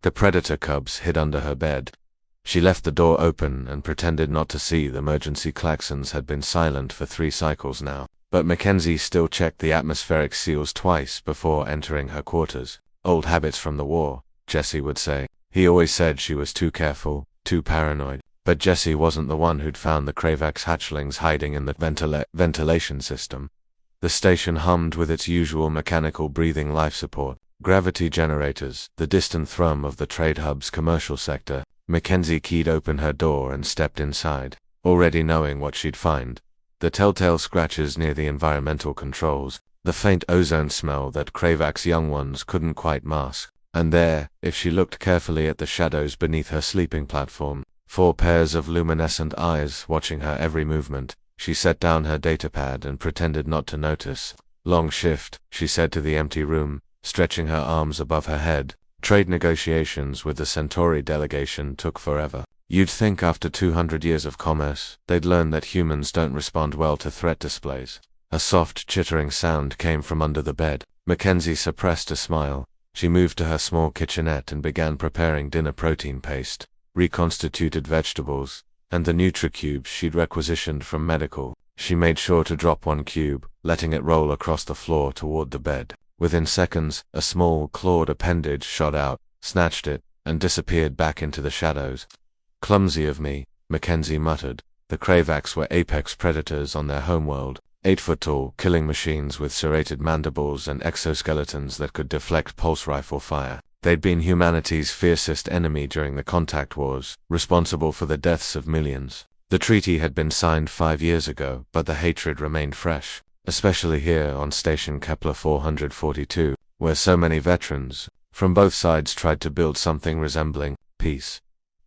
The predator cubs hid under her bed. She left the door open and pretended not to see the emergency klaxons had been silent for 3 cycles now. But Mackenzie still checked the atmospheric seals twice before entering her quarters. Old habits from the war, Jesse would say. He always said she was too careful, too paranoid. But Jesse wasn't the one who'd found the Kravax hatchlings hiding in the ventilation system. The station hummed with its usual mechanical breathing life support, gravity generators, the distant thrum of the trade hub's commercial sector. Mackenzie keyed open her door and stepped inside, already knowing what she'd find. The telltale scratches near the environmental controls, the faint ozone smell that Kravax young ones couldn't quite mask. And there, if she looked carefully at the shadows beneath her sleeping platform, 4 pairs of luminescent eyes watching her every movement. She set down her datapad and pretended not to notice. Long shift, she said to the empty room, stretching her arms above her head. Trade negotiations with the Centauri delegation took forever. You'd think after 200 years of commerce, they'd learn that humans don't respond well to threat displays. A soft chittering sound came from under the bed. Mackenzie suppressed a smile. She moved to her small kitchenette and began preparing dinner protein paste, reconstituted vegetables, and the NutriCubes she'd requisitioned from medical. She made sure to drop 1 cube, letting it roll across the floor toward the bed. Within seconds, a small, clawed appendage shot out, snatched it, and disappeared back into the shadows. Clumsy of me, Mackenzie muttered. The Kravax were apex predators on their homeworld, 8-foot-tall killing machines with serrated mandibles and exoskeletons that could deflect pulse rifle fire. They'd been humanity's fiercest enemy during the contact wars, responsible for the deaths of millions. The treaty had been signed 5 years ago, but the hatred remained fresh, especially here on Station Kepler 442, where so many veterans from both sides tried to build something resembling peace,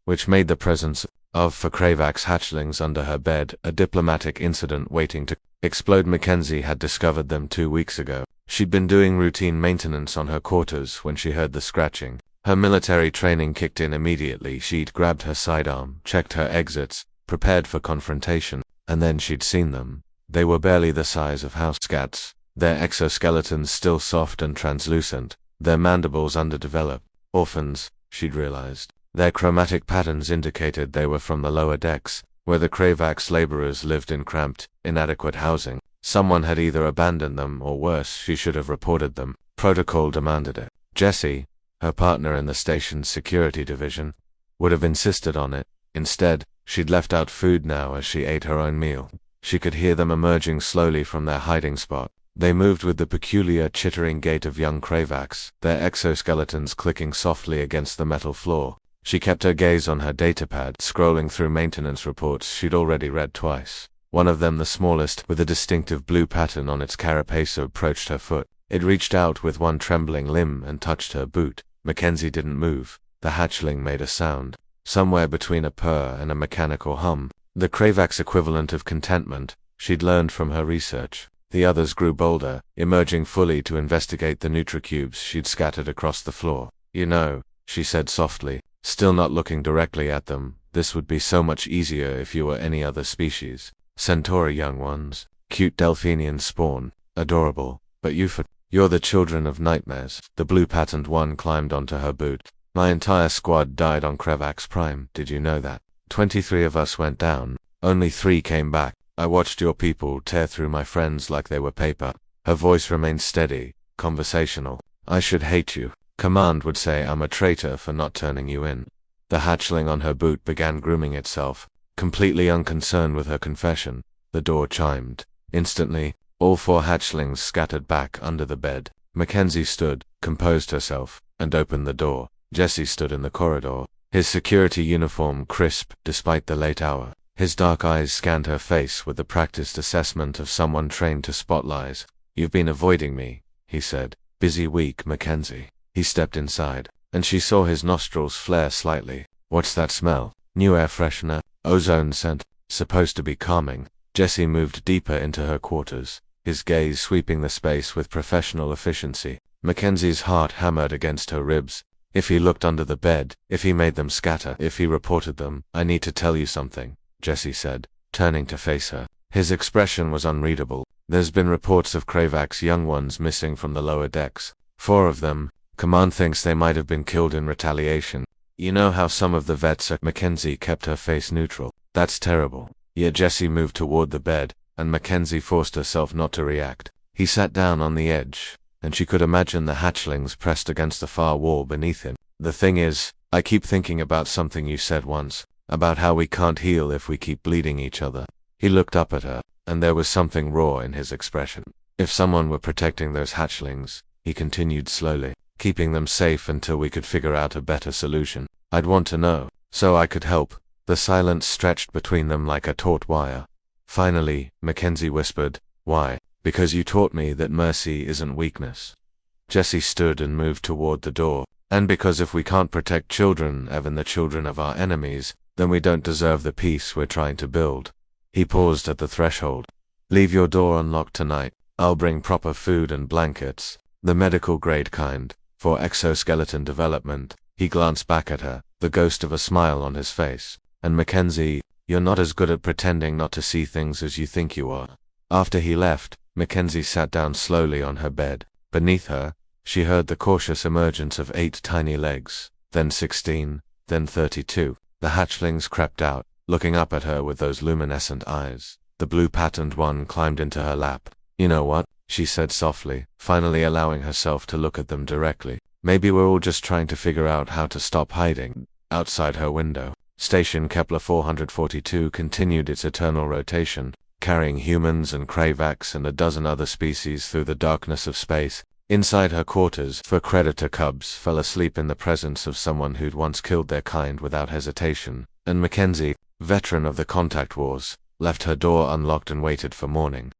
which made the presence of Kravax hatchlings under her bed a diplomatic incident waiting to explode. Mackenzie had discovered them 2 weeks ago. She'd been doing routine maintenance on her quarters when she heard the scratching. Her military training kicked in immediately. She'd grabbed her sidearm, checked her exits, prepared for confrontation, and then she'd seen them. They were barely the size of house cats, their exoskeletons still soft and translucent, their mandibles underdeveloped. Orphans, she'd realized. Their chromatic patterns indicated they were from the lower decks, where the Kravax laborers lived in cramped, inadequate housing. Someone had either abandoned them or worse, she should have reported them. Protocol demanded it. Jesse, her partner in the station's security division, would have insisted on it. Instead, she'd left out food now as she ate her own meal. She could hear them emerging slowly from their hiding spot. They moved with the peculiar chittering gait of young Kravax, their exoskeletons clicking softly against the metal floor. She kept her gaze on her datapad, scrolling through maintenance reports she'd already read twice. One of them, the smallest, with a distinctive blue pattern on its carapace, approached her foot. It reached out with one trembling limb and touched her boot. Mackenzie didn't move. The hatchling made a sound, somewhere between a purr and a mechanical hum, the Kravax equivalent of contentment, she'd learned from her research. The others grew bolder, emerging fully to investigate the NutriCubes she'd scattered across the floor. You know, she said softly, still not looking directly at them, this would be so much easier if you were any other species. Centauri young ones, cute Delphinian spawn, adorable, but you're the children of nightmares. The blue-patterned one climbed onto her boot. My entire squad died on Kravax Prime, did you know that? 23 of us went down, only 3 came back. I watched your people tear through my friends like they were paper. Her voice remained steady, conversational. I should hate you. Command would say I'm a traitor for not turning you in. The hatchling on her boot began grooming itself, completely unconcerned with her confession. The door chimed. Instantly, all 4 hatchlings scattered back under the bed. Mackenzie stood, composed herself, and opened the door. Jesse stood in the corridor, his security uniform crisp despite the late hour. His dark eyes scanned her face with the practiced assessment of someone trained to spot lies. You've been avoiding me, he said. Busy week, Mackenzie. He stepped inside, and she saw his nostrils flare slightly. What's that smell? New air freshener? Ozone scent? Supposed to be calming. Jesse moved deeper into her quarters, his gaze sweeping the space with professional efficiency. Mackenzie's heart hammered against her ribs. If he looked under the bed, if he made them scatter, if he reported them. I need to tell you something, Jesse said, turning to face her. His expression was unreadable. There's been reports of Kravax young ones missing from the lower decks. 4 of them, Command thinks they might have been killed in retaliation. You know how some of the vets are. Mackenzie kept her face neutral. That's terrible. Yet Jesse moved toward the bed, and Mackenzie forced herself not to react. He sat down on the edge, and she could imagine the hatchlings pressed against the far wall beneath him. The thing is, I keep thinking about something you said once, about how we can't heal if we keep bleeding each other. He looked up at her, and there was something raw in his expression. If someone were protecting those hatchlings, he continued slowly, keeping them safe until we could figure out a better solution, I'd want to know, so I could help. The silence stretched between them like a taut wire. Finally, Mackenzie whispered, "Why?" "Because you taught me that mercy isn't weakness." Jesse stood and moved toward the door. "And because if we can't protect children, even the children of our enemies, then we don't deserve the peace we're trying to build." He paused at the threshold. "Leave your door unlocked tonight. I'll bring proper food and blankets, the medical-grade kind, for exoskeleton development." He glanced back at her, the ghost of a smile on his face. "And Mackenzie, you're not as good at pretending not to see things as you think you are." After he left, Mackenzie sat down slowly on her bed. Beneath her, she heard the cautious emergence of 8 tiny legs, then 16, then 32. The hatchlings crept out, looking up at her with those luminescent eyes. The blue-patterned one climbed into her lap. "You know what?" she said softly, finally allowing herself to look at them directly. "Maybe we're all just trying to figure out how to stop hiding." Outside her window, Station Kepler 442 continued its eternal rotation, carrying humans and Kravax and a dozen other species through the darkness of space. Inside her quarters, 4 Predator cubs fell asleep in the presence of someone who'd once killed their kind without hesitation, and Mackenzie, veteran of the contact wars, left her door unlocked and waited for morning.